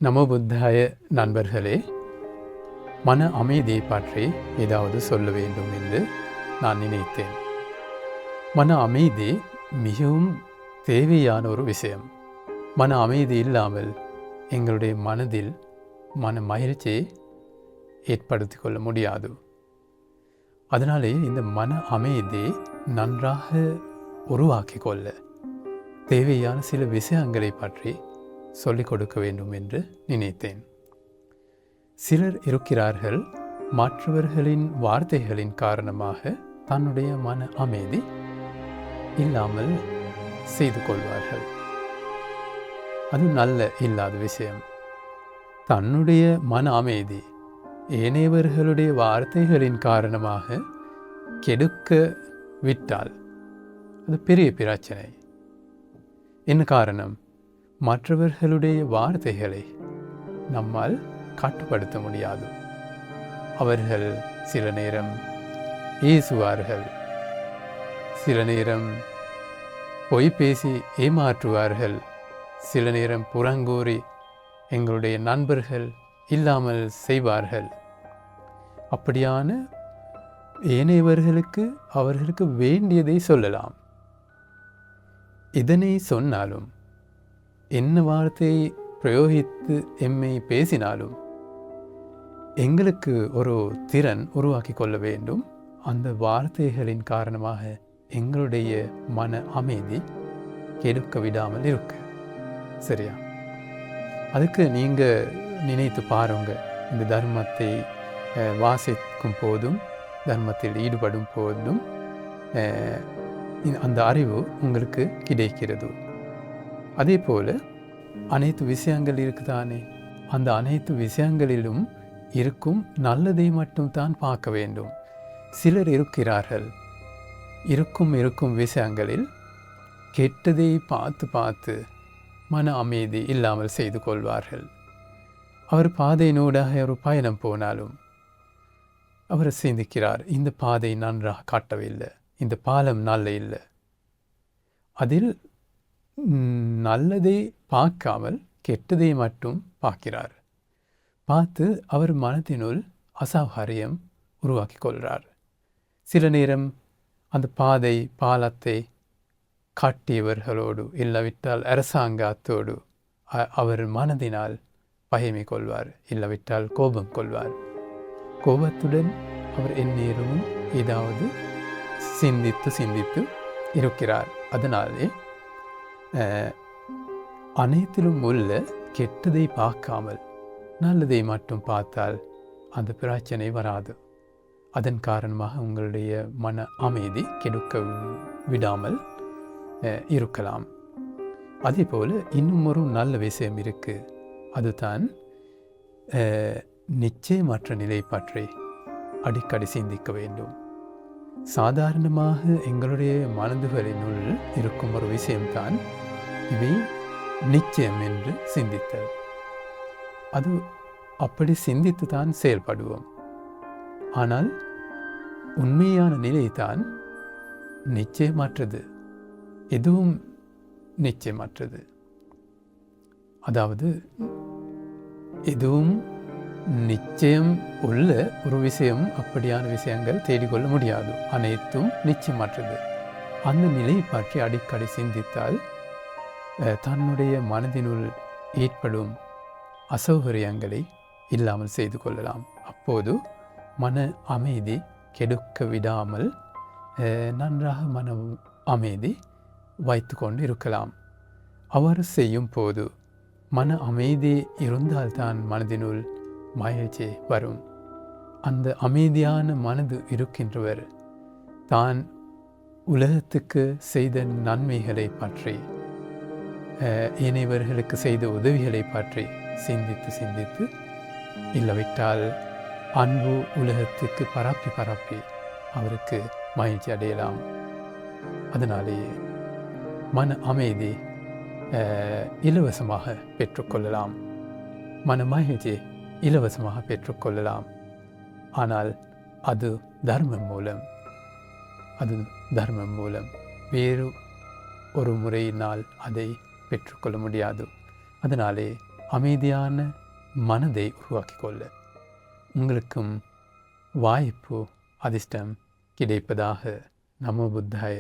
நமோ புத்தாய நண்பர்களே, மன அமைதியை பற்றி ஏதாவது சொல்ல வேண்டும் என்று நான் நினைத்தேன். மன அமைதி மிகவும் தேவையான ஒரு விஷயம். மன அமைதி இல்லாமல் எங்களுடைய மனதில் மன மகிழ்ச்சியை ஏற்படுத்தி கொள்ள முடியாது. அதனாலே இந்த மன அமைதியை நன்றாக உருவாக்கி கொள்ள தேவையான சில விஷயங்களை பற்றி சொல்லிக் கொடுக்க வேண்டும் என்று நினைத்தேன். சிலர் இருக்கிறார்கள், மற்றவர்களின் வார்த்தைகளின் காரணமாக தன்னுடைய மன அமைதி இல்லாமல் செய்து கொள்வார்கள். அது நல்ல இல்லாத விஷயம். தன்னுடைய மன அமைதி ஏனையவர்களுடைய வார்த்தைகளின் காரணமாக கெடுக்க விட்டால் அது பெரிய பிரச்சனை. என்ன காரணம்? மற்றவர்களுடைய வார்த்தைகளை நம்மால் கட்டுப்படுத்த முடியாது. அவர்கள் சில நேரம் ஏசுவார்கள், சில நேரம் பொய் பேசி ஏமாற்றுவார்கள், சில நேரம் புறங்கூறி எங்களுடைய நண்பர்கள் இல்லாமல் செய்வார்கள். அப்படியான ஏனையவர்களுக்கு அவர்களுக்கு வேண்டியதை சொல்லலாம். இதனை சொன்னாலும், என்ன வார்த்தையை பிரயோகித்து எம்மை பேசினாலும் எங்களுக்கு ஒரு திறன் உருவாக்கி கொள்ள வேண்டும். அந்த வார்த்தைகளின் காரணமாக எங்களுடைய மன அமைதி கெடுக்க விடாமல் இருக்க. சரியா? அதுக்கு நீங்கள் நினைத்து பாருங்க. இந்த தர்மத்தை வாசிக்கும் போதும் தர்மத்தில் ஈடுபடும் போதும் அந்த அறிவு உங்களுக்கு கிடைக்கிறது. அதே போல் அனைத்து விஷயங்கள் இருக்குதானே, அந்த அனைத்து விஷயங்களிலும் இருக்கும் நல்லதை மட்டும் தான் பார்க்க வேண்டும். சிலர் இருக்கிறார்கள், இருக்கும் விஷயங்களில் கெட்டதை பார்த்து மன அமைதி இல்லாமல் செய்து கொள்வார்கள். அவர் பாதையினூடாக ஒரு பயணம் போனாலும் அவர் சிந்திக்கிறார், இந்த பாதை நன்றாக காட்டவில்லை, இந்த பாலம் நல்ல இல்லை. அதில் நல்லதை பார்க்காமல் கெட்டதை மட்டும் பார்க்கிறார். பார்த்து அவர் மனத்தினுள் அசௌகரியம் உருவாக்கி கொள்கிறார். சில நேரம் அந்த பாலத்தை காட்டியவர்களோடு இல்லாவிட்டால் அரசாங்கத்தோடு அவர் மனதினால் பகைமை கொள்வார், இல்லாவிட்டால் கோபம் கொள்வார். கோபத்துடன் அவர் எந்நேரமும் ஏதாவது சிந்தித்து இருக்கிறார். அதனாலே அனைத்திலும் உள்ள கெட்டதை பார்க்காமல் நல்லதை மட்டும் பார்த்தால் அந்த பிரச்சனை வராது. அதன் காரணமாக உங்களுடைய மன அமைதி கெடுக்க விடாமல் இருக்கலாம். அதே போல் இன்னும் ஒரு நல்ல விஷயம் இருக்குது. அதுதான் நிச்சயமற்ற நிலை பற்றி அடிக்கடி சிந்திக்க வேண்டும். சாதாரணமாக எங்களுடைய மனதுகளினுள் இருக்கும் ஒரு விஷயம்தான் இவை நிச்சயம் என்று சிந்தித்தல். அது அப்படி சிந்தித்து தான் செயல்படுவோம். ஆனால் உண்மையான நிலைதான் நிச்சயமற்றது. எதுவும் நிச்சயமற்றது. அதாவது எதுவும் நிச்சயம் உள்ள ஒரு விஷயம், அப்படியான விஷயங்கள் தேடிக்கொள்ள முடியாது. அனைத்தும் நிச்சயமற்றது. அந்த நிலை பற்றி அடிக்கடி சிந்தித்தால் தன்னுடைய மனதினுள் ஏற்படும் அசௌகரியங்களை இல்லாமல் செய்து கொள்ளலாம். அப்போது மன அமைதி கெடுக்க விடாமல் நன்றாக மன அமைதி வைத்து கொண்டு இருக்கலாம். அவர் செய்யும் போது மன அமைதி இருந்தால்தான் மனதினுள் மகிழ்ச்சி வரும். அந்த அமைதியான மனது இருக்கின்றவர் தான் உலகத்துக்கு செய்த நன்மைகளை பற்றி, இணையவர்களுக்கு செய்த உதவிகளை பற்றி சிந்தித்து இல்லாவிட்டால் அன்பு உலகத்துக்கு பரப்பி அவருக்கு மகிழ்ச்சி அடையலாம். அதனாலேயே மன அமைதி இலவசமாக பெற்றுக்கொள்ளலாம். மன மகிழ்ச்சி இலவசமாக பெற்றுக்கொள்ளலாம். ஆனால் அது தர்மம் மூலம் வேறு ஒரு முறையினால் அதை பெற்றுக்கொள்ள முடியாது. அதனாலே அமைதியான மனதை உருவாக்கிக் கொள்ள உங்களுக்கும் வாய்ப்பு அதிர்ஷ்டம் கிடைப்பதாக நமோ புத்தாய